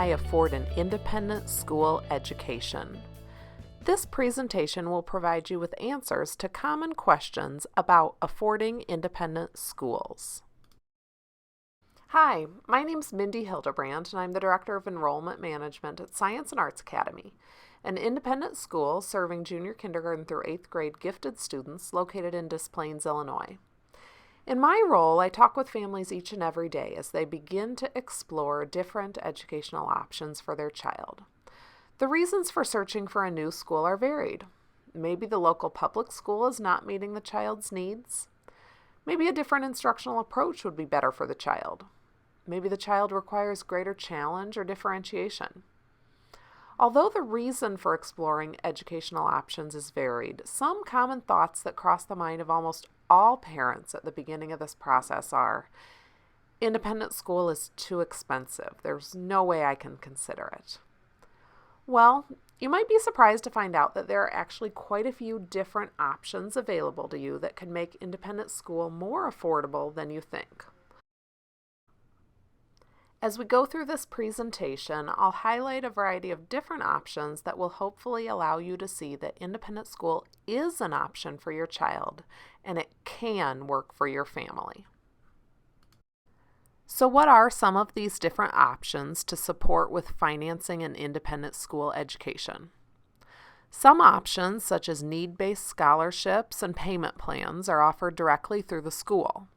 I afford an independent school education? This presentation will provide you with answers to common questions about affording independent schools. Hi, my name is Mindy Hildebrand, and I'm the Director of Enrollment Management at Science and Arts Academy, an independent school serving junior kindergarten through 8th grade gifted students located in Des Plaines, Illinois. In my role, I talk with families each and every day as they begin to explore different educational options for their child. The reasons for searching for a new school are varied. Maybe the local public school is not meeting the child's needs. Maybe a different instructional approach would be better for the child. Maybe the child requires greater challenge or differentiation. Although the reason for exploring educational options is varied, some common thoughts that cross the mind of almost all parents at the beginning of this process are, independent school is too expensive. There's no way I can consider it. Well, you might be surprised to find out that there are actually quite a few different options available to you that can make independent school more affordable than you think. As we go through this presentation, I'll highlight a variety of different options that will hopefully allow you to see that independent school is an option for your child and it can work for your family. So what are some of these different options to support with financing an independent school education? Some options, such as need-based scholarships and payment plans, are offered directly through the school.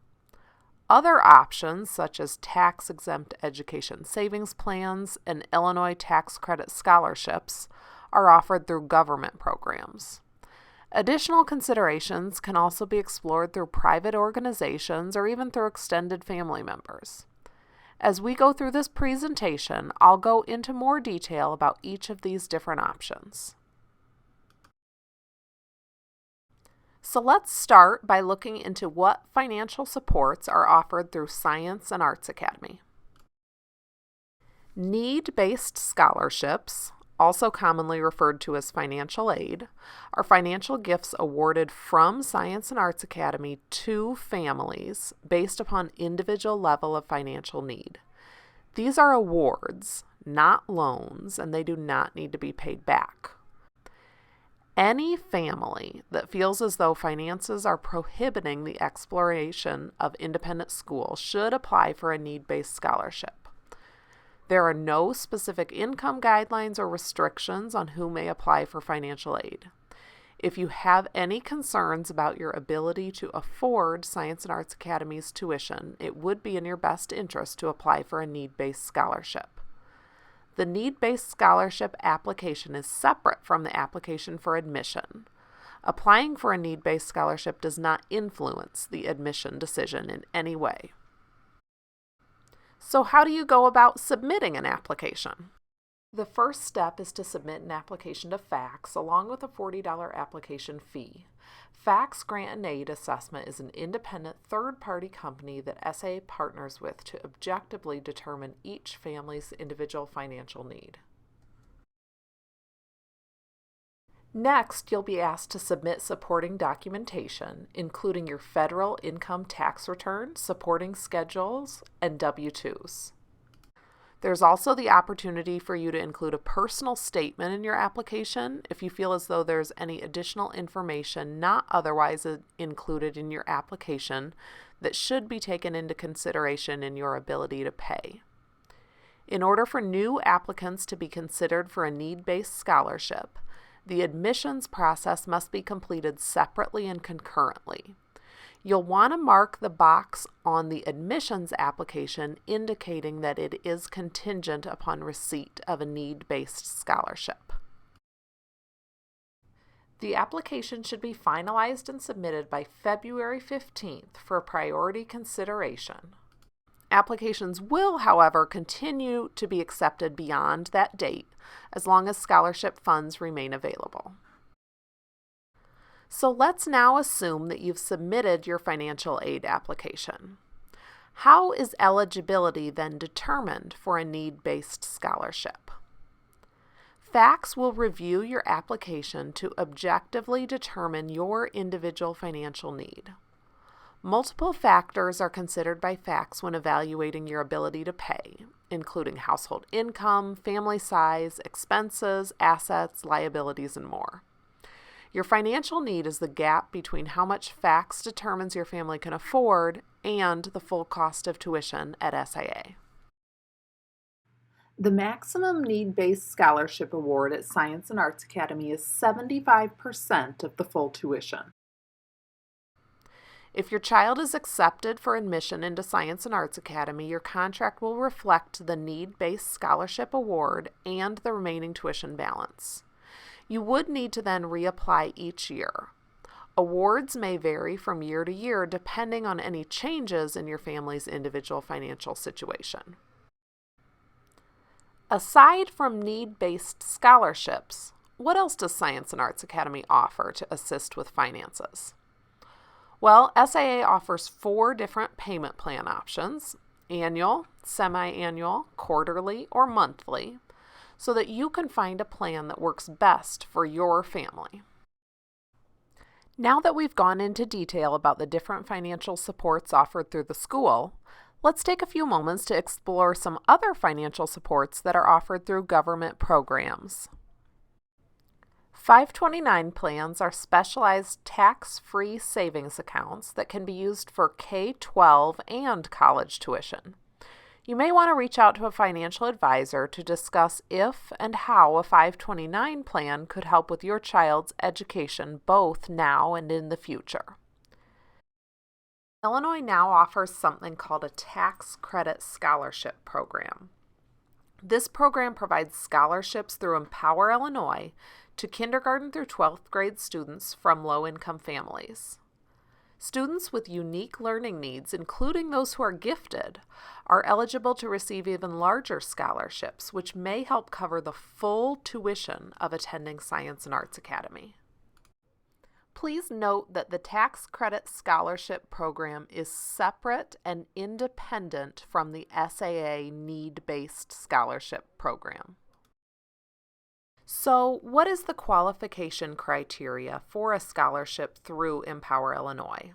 Other options, such as tax-exempt education savings plans and Illinois tax credit scholarships, are offered through government programs. Additional considerations can also be explored through private organizations or even through extended family members. As we go through this presentation, I'll go into more detail about each of these different options. So let's start by looking into what financial supports are offered through Science and Arts Academy. Need-based scholarships, also commonly referred to as financial aid, are financial gifts awarded from Science and Arts Academy to families based upon individual level of financial need. These are awards, not loans, and they do not need to be paid back. Any family that feels as though finances are prohibiting the exploration of independent school should apply for a need-based scholarship. There are no specific income guidelines or restrictions on who may apply for financial aid. If you have any concerns about your ability to afford Science and Arts Academy's tuition, it would be in your best interest to apply for a need-based scholarship. The need-based scholarship application is separate from the application for admission. Applying for a need-based scholarship does not influence the admission decision in any way. So how do you go about submitting an application? The first step is to submit an application to FACS along with a $40 application fee. FACS Grant and Aid Assessment is an independent third-party company that SAA partners with to objectively determine each family's individual financial need. Next, you'll be asked to submit supporting documentation, including your federal income tax return, supporting schedules, and W-2s. There's also the opportunity for you to include a personal statement in your application if you feel as though there's any additional information not otherwise included in your application that should be taken into consideration in your ability to pay. In order for new applicants to be considered for a need-based scholarship, the admissions process must be completed separately and concurrently. You'll want to mark the box on the admissions application indicating that it is contingent upon receipt of a need-based scholarship. The application should be finalized and submitted by February 15th for priority consideration. Applications will, however, continue to be accepted beyond that date as long as scholarship funds remain available. So let's now assume that you've submitted your financial aid application. How is eligibility then determined for a need-based scholarship? FACS will review your application to objectively determine your individual financial need. Multiple factors are considered by FACS when evaluating your ability to pay, including household income, family size, expenses, assets, liabilities, and more. Your financial need is the gap between how much FACS determines your family can afford and the full cost of tuition at SIA. The maximum need-based scholarship award at Science and Arts Academy is 75% of the full tuition. If your child is accepted for admission into Science and Arts Academy, your contract will reflect the need-based scholarship award and the remaining tuition balance. You would need to then reapply each year. Awards may vary from year to year depending on any changes in your family's individual financial situation. Aside from need-based scholarships, what else does Science and Arts Academy offer to assist with finances? Well, SIA offers 4 different payment plan options: annual, semi-annual, quarterly, or monthly, so that you can find a plan that works best for your family. Now that we've gone into detail about the different financial supports offered through the school, let's take a few moments to explore some other financial supports that are offered through government programs. 529 plans are specialized tax-free savings accounts that can be used for K-12 and college tuition. You may want to reach out to a financial advisor to discuss if and how a 529 plan could help with your child's education both now and in the future. Illinois now offers something called a tax credit scholarship program. This program provides scholarships through Empower Illinois to kindergarten through 12th grade students from low-income families. Students with unique learning needs, including those who are gifted, are eligible to receive even larger scholarships, which may help cover the full tuition of attending Science and Arts Academy. Please note that the tax credit scholarship program is separate and independent from the SAA need-based scholarship program. So, what is the qualification criteria for a scholarship through Empower Illinois?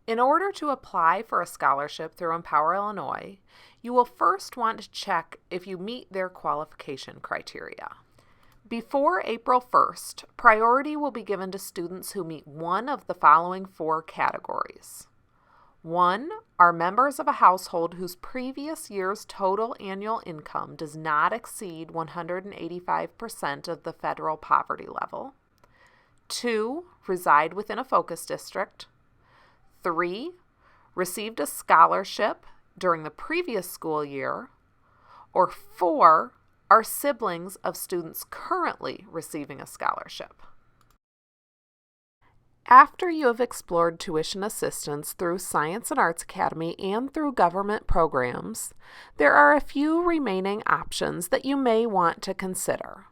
In order to apply for a scholarship through Empower Illinois, you will first want to check if you meet their qualification criteria. Before April 1st, priority will be given to students who meet one of the following 4 categories. 1. Are members of a household whose previous year's total annual income does not exceed 185% of the federal poverty level. 2. Reside within a focus district. 3. Received a scholarship during the previous school year. Or 4. Are siblings of students currently receiving a scholarship. After you have explored tuition assistance through Science and Arts Academy and through government programs, there are a few remaining options that you may want to consider.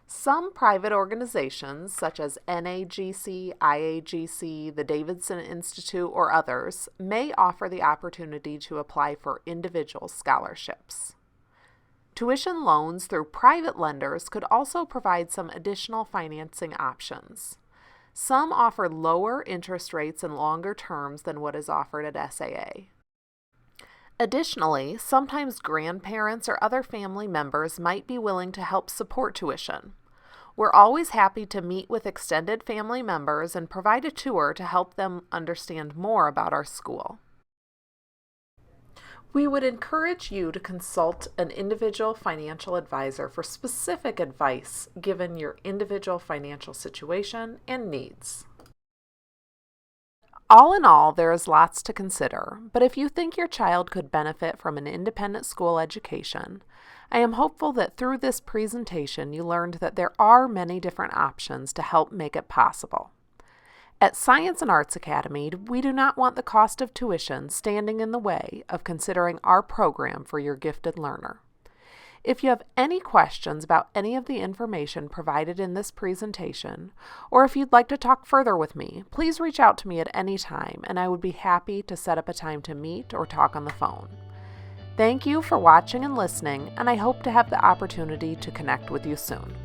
Some private organizations, such as NAGC, IAGC, the Davidson Institute, or others, may offer the opportunity to apply for individual scholarships. Tuition loans through private lenders could also provide some additional financing options. Some offer lower interest rates and longer terms than what is offered at SAA. Additionally, sometimes grandparents or other family members might be willing to help support tuition. We're always happy to meet with extended family members and provide a tour to help them understand more about our school. We would encourage you to consult an individual financial advisor for specific advice given your individual financial situation and needs. All in all, there is lots to consider, but if you think your child could benefit from an independent school education, I am hopeful that through this presentation you learned that there are many different options to help make it possible. At Science and Arts Academy, we do not want the cost of tuition standing in the way of considering our program for your gifted learner. If you have any questions about any of the information provided in this presentation, or if you'd like to talk further with me, please reach out to me at any time, and I would be happy to set up a time to meet or talk on the phone. Thank you for watching and listening, and I hope to have the opportunity to connect with you soon.